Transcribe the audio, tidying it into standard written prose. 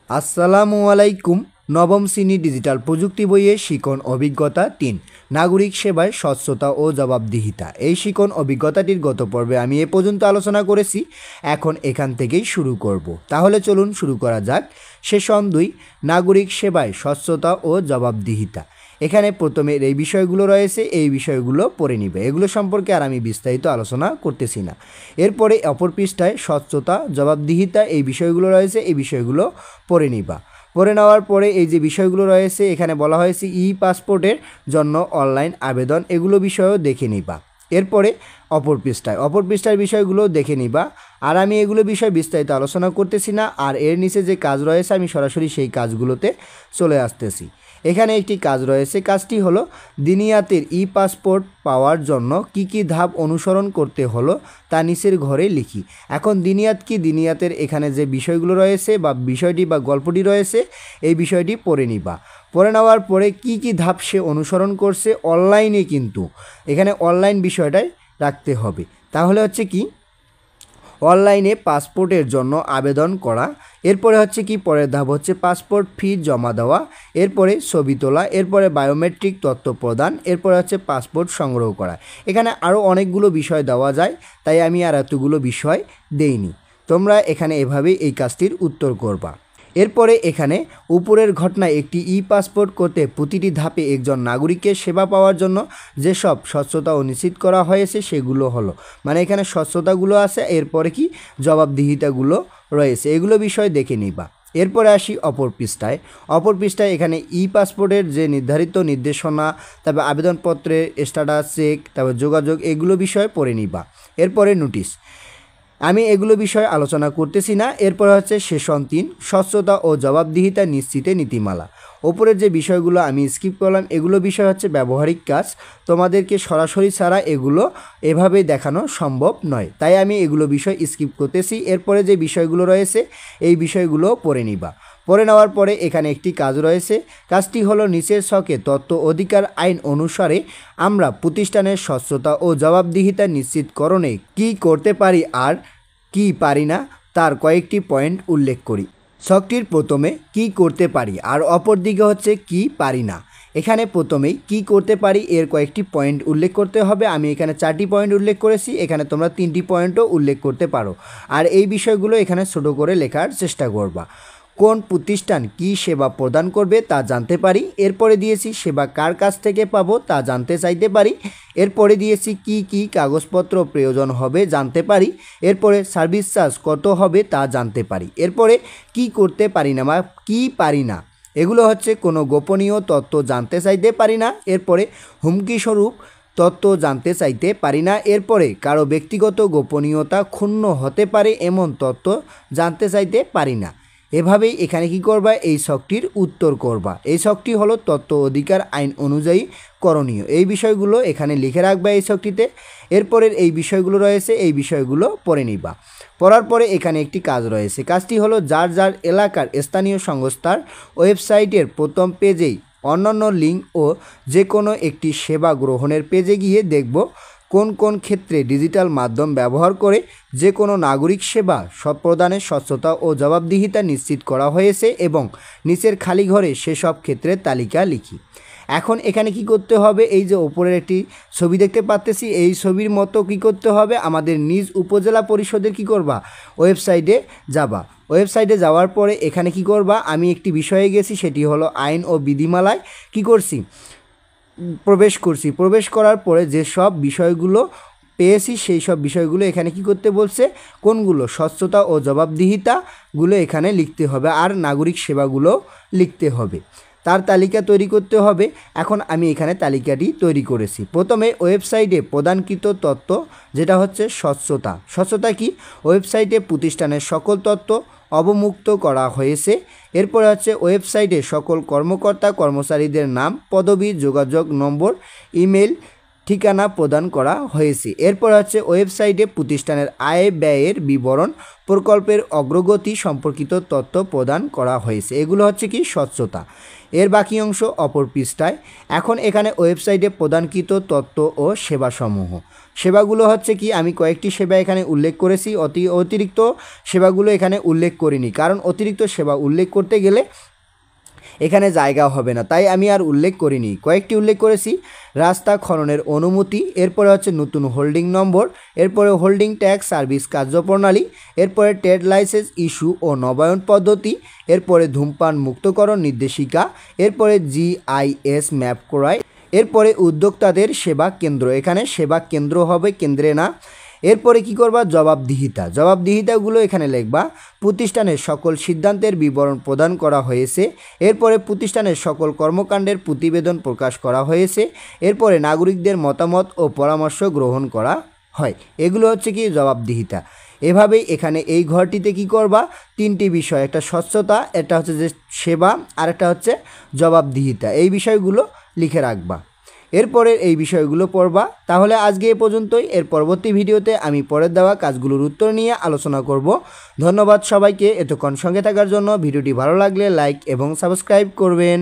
আসসালামু আলাইকুম। নবম শ্রেণী ডিজিটাল প্রযুক্তি বইয়ে শিখন অভিজ্ঞতা ৩ নাগরিক সেবায় স্বচ্ছতা ও জবাবদিহিতা। এই শিখন অভিজ্ঞতাটির গত পর্বে আমি এ পর্যন্ত আলোচনা করেছি, এখন এখান থেকেই শুরু করব। তাহলে চলুন শুরু করা যাক। সেশন ২ নাগরিক সেবায় স্বচ্ছতা ও জবাবদিহিতা। এখানে প্রথমে এই বিষয়গুলো রয়েছে, এই বিষয়গুলো পড়ে নিবে, এগুলো সম্পর্কে আর আমি বিস্তারিত আলোচনা করতেছি না। এরপরে অপর পৃষ্ঠায় স্বচ্ছতা জবাবদিহিতা এই বিষয়গুলো রয়েছে, এই বিষয়গুলো পড়ে নিবা। পড়ে নেওয়ার পরে এই যে বিষয়গুলো রয়েছে এখানে বলা হয়েছে পাসপোর্টের জন্য অনলাইন আবেদন, এগুলো বিষয়ও দেখে নিবা। এরপরে অপর পৃষ্ঠার বিষয়গুলো দেখে নিবা। আর আমি এগুলো বিষয় বিস্তারিত আলোচনা করতেছি না, আর এর নিচে যে কাজ রয়েছে আমি সরাসরি সেই কাজগুলোতে চলে আসতেছি। এখানে একটি কাজ রয়েছে, কাজটি হলো দিনিয়াতের পাসপোর্ট পাওয়ার জন্য কি কি ধাপ অনুসরণ করতে হলো তা নিচের ঘরে লিখি। এখন দিনিয়াত কি, দিনিয়াতের এখানে যে বিষয়গুলো রয়েছে বা বিষয়টি বা গল্পটি রয়েছে এই বিষয়টি পড়ে নিবা। পড়ে নেওয়ার পরে কি কি ধাপ সে অনুসরণ করছে অনলাইনে, কিন্তু এখানে অনলাইন বিষয়টাই রাখতে হবে। তাহলে হচ্ছে কি অনলাইনে পাসপোর্টের জন্য আবেদন করা। এরপরে হচ্ছে কি পরের ধাপ হচ্ছে পাসপোর্ট ফি জমা দেওয়া, এরপরে ছবি তোলা, এরপরে বায়োমেট্রিক তথ্য প্রদান, এরপরে হচ্ছে পাসপোর্ট সংগ্রহ করা। এখানে আরও অনেকগুলো বিষয় দেওয়া যায়, তাই আমি আর এতগুলো বিষয় দেইনি। তোমরা এখানে এভাবেই এই কাজটির উত্তর করবা। এরপরে এখানে উপরের ঘটনায় একটি পাসপোর্ট করতে প্রতিটি ধাপে একজন নাগরিকের সেবা পাওয়ার জন্য যেসব স্বচ্ছতা ও নিশ্চিত করা হয়েছে সেগুলো হলো, মানে এখানে স্বচ্ছতাগুলো আছে, এরপরে কি জবাবদিহিতাগুলো রয়েছে, এগুলো বিষয় দেখে নিবা। এরপরে আসি অপর পৃষ্ঠায় এখানে পাসপোর্টের যে নির্ধারিত নির্দেশনা, তারপর আবেদনপত্রের স্ট্যাটাস চেক, তারপর যোগাযোগ, এগুলো বিষয় পড়ে নিবা। এরপরে নোটিশ, আমি এগুলো বিষয়ে আলোচনা করতেছি না। এরপর হচ্ছে সেশন ৩ স্বচ্ছতা ও জবাবদিহিতা নিশ্চিতে নীতিমালা। ওপরের যে বিষয়গুলো আমি স্কিপ করলাম এগুলো বিষয় হচ্ছে ব্যবহারিক কাজ, তোমাদেরকে সরাসরি ছাড়া এগুলো এভাবে দেখানো সম্ভব নয়, তাই আমি এগুলো বিষয় স্কিপ করতেছি। এরপরে যে বিষয়গুলো রয়েছে এই বিষয়গুলো পড়ে নিবা। পড়ে নেওয়ার পরে এখানে একটি কাজ রয়েছে, কাজটি হলো নিচের ছকে তথ্য অধিকার আইন অনুসারে আমরা প্রতিষ্ঠানের স্বচ্ছতা ও জবাবদিহিতা নিশ্চিতকরণে কী করতে পারি আর কি পারি না তার কয়েকটি পয়েন্ট উল্লেখ করি। ছকটির প্রথমে কি করতে পারি আর অপর দিকে হচ্ছে কি পারি না। এখানে প্রথমেই কি করতে পারি এর কয়েকটি পয়েন্ট উল্লেখ করতে হবে। আমি এখানে 4টি পয়েন্ট উল্লেখ করেছি, এখানে তোমরা 3টি পয়েন্টও উল্লেখ করতে পারো। আর এই বিষয়গুলো এখানে ছোট করে লেখার চেষ্টা করবা। কোন প্রতিষ্ঠান কি সেবা প্রদান করবে তা জানতে পারি। এরপরে দিয়েছি সেবা কার কাছ থেকে পাবো তা জানতে চাইতে পারি। এরপরে দিয়েছি কি কি কাগজপত্র প্রয়োজন হবে জানতে পারি। এরপরে সার্ভিস চার্জ কত হবে তা জানতে পারি। এরপরে কি করতে পারি না বা কি পারি না, এগুলো হচ্ছে কোনো গোপনীয় তথ্য জানতে চাইতে পারি না। এরপরে হুমকি স্বরূপ তথ্য জানতে চাইতে পারি না। এরপরে কারো ব্যক্তিগত গোপনীয়তা ক্ষুণ্ণ হতে পারে এমন তথ্য জানতে চাইতে পারি না। এভাবেই এখানে কি করবা, এই ছকটির উত্তর করবা। এই ছকটি হলো তথ্য অধিকার আইন অনুযায়ী করণীয়, এই বিষয়গুলো এখানে লিখে রাখবা এই ছকটিতে। এরপরের এই বিষয়গুলো রয়েছে এই বিষয়গুলো পড়ে নিবা। পড়ার পরে এখানে একটি কাজ রয়েছে, কাজটি হলো যার যার এলাকার স্থানীয় সংস্থার ওয়েবসাইটের প্রথম পেজেই অন্যান্য লিঙ্ক ও যে কোনো একটি সেবা গ্রহণের পেজে গিয়ে দেখব কোন কোন ক্ষেত্রে ডিজিটাল মাধ্যম ব্যবহার করে যে কোনো নাগরিক সেবা প্রদানের স্বচ্ছতা ও জবাবদিহিতা নিশ্চিত করা হয়েছে এবং নিচের খালি ঘরে সেসব ক্ষেত্রের তালিকা লিখি। এখন এখানে কি করতে হবে, এই যে ওপরের একটি ছবি দেখতে পাচ্তেছি এই ছবির মতো কি করতে হবে, আমাদের নিজ উপজেলা পরিষদের কি করবা ওয়েবসাইটে যাবা। ওয়েবসাইটে যাওয়ার পরে এখানে কি করবা, আমি একটি বিষয়ে গেছি সেটি হলো আইন ও বিধিমালায় কি করছি প্রবেশ করার পরে যে সব বিষয়গুলো পেয়েছি সেই সব বিষয়গুলো এখানে কি করতে বলছে, কোনগুলো স্বচ্ছতা ও জবাবদিহিতাগুলো এখানে লিখতে হবে আর নাগরিক সেবাগুলো লিখতে হবে, তার তালিকা তৈরি করতে হবে। এখন আমি এখানে তালিকাটি তৈরি করেছি। প্রথমে ওয়েবসাইটে প্রদানকৃত তথ্য যেটা হচ্ছে স্বচ্ছতা কি, ওয়েবসাইটে প্রতিষ্ঠানের সকল তথ্য অবমুক্ত করা হয়েছে। এরপরে হচ্ছে ওয়েবসাইটে সকল কর্মকর্তা কর্মচারীদের নাম, পদবি, যোগাযোগ নম্বর, ইমেল ঠিকানা প্রদান করা হয়েছে। এরপর হচ্ছে ওয়েবসাইটে প্রতিষ্ঠানের আয় ব্যয়ের বিবরণ, প্রকল্পের অগ্রগতি সম্পর্কিত তথ্য প্রদান করা হয়েছে। এগুলো হচ্ছে কি স্বচ্ছতা। এর বাকি অংশ অপর পৃষ্ঠায়। এখন এখানে ওয়েবসাইটে প্রদানকৃত তথ্য ও সেবাসমূহ সেবাগুলো হচ্ছে কি, আমি কয়েকটি সেবা এখানে উল্লেখ করেছি, অতিরিক্ত সেবাগুলো এখানে উল্লেখ করিনি, কারণ অতিরিক্ত সেবা উল্লেখ করতে গেলে এখানে জায়গা হবে না, তাই আমি আর উল্লেখ করিনি। কয়েকটি উল্লেখ করেছি, রাস্তা খননের অনুমতি, এরপরে হচ্ছে নতুন হোল্ডিং নম্বর, এরপরে হোল্ডিং ট্যাক্স সার্ভিস কার্যপ্রণালী, এরপরে ট্রেড লাইসেন্স ইস্যু ও নবায়ন পদ্ধতি, এরপরে ধূমপান মুক্তকরণ নির্দেশিকা, এরপরে GIS ম্যাপ ক্রয়, এরপরে উদ্যোক্তাদের সেবা কেন্দ্র, এখানে সেবা কেন্দ্র হবে, কেন্দ্রে না। এরপরে কি করবা, জবাবদিহিতাগুলো এখানে লিখবা। প্রতিষ্ঠানের সকল সিদ্ধান্তের বিবরণ প্রদান করা হয়েছে, এরপরে প্রতিষ্ঠানের সকল কর্মকাণ্ডের প্রতিবেদন প্রকাশ করা হয়েছে, এরপরে নাগরিকদের মতামত ও পরামর্শ গ্রহণ করা হয়। এগুলো হচ্ছে কি জবাবদিহিতা। এভাবেই এখানে এই ঘরটিতে কি করবা, তিনটি বিষয়, একটা স্বচ্ছতা, একটা হচ্ছে যে সেবা, আর একটা হচ্ছে জবাবদিহিতা, এই বিষয়গুলো লিখে রাখবা। এরপরে এই বিষয়গুলো পড়বা। তাহলে আজকে এ পর্যন্তই। এর পরবর্তী ভিডিওতে আমি পরের দেওয়া কাজগুলোর উত্তর নিয়ে আলোচনা করব। ধন্যবাদ সবাইকে এতক্ষণ সঙ্গে থাকার জন্য। ভিডিওটি ভালো লাগলে লাইক এবং সাবস্ক্রাইব করবেন।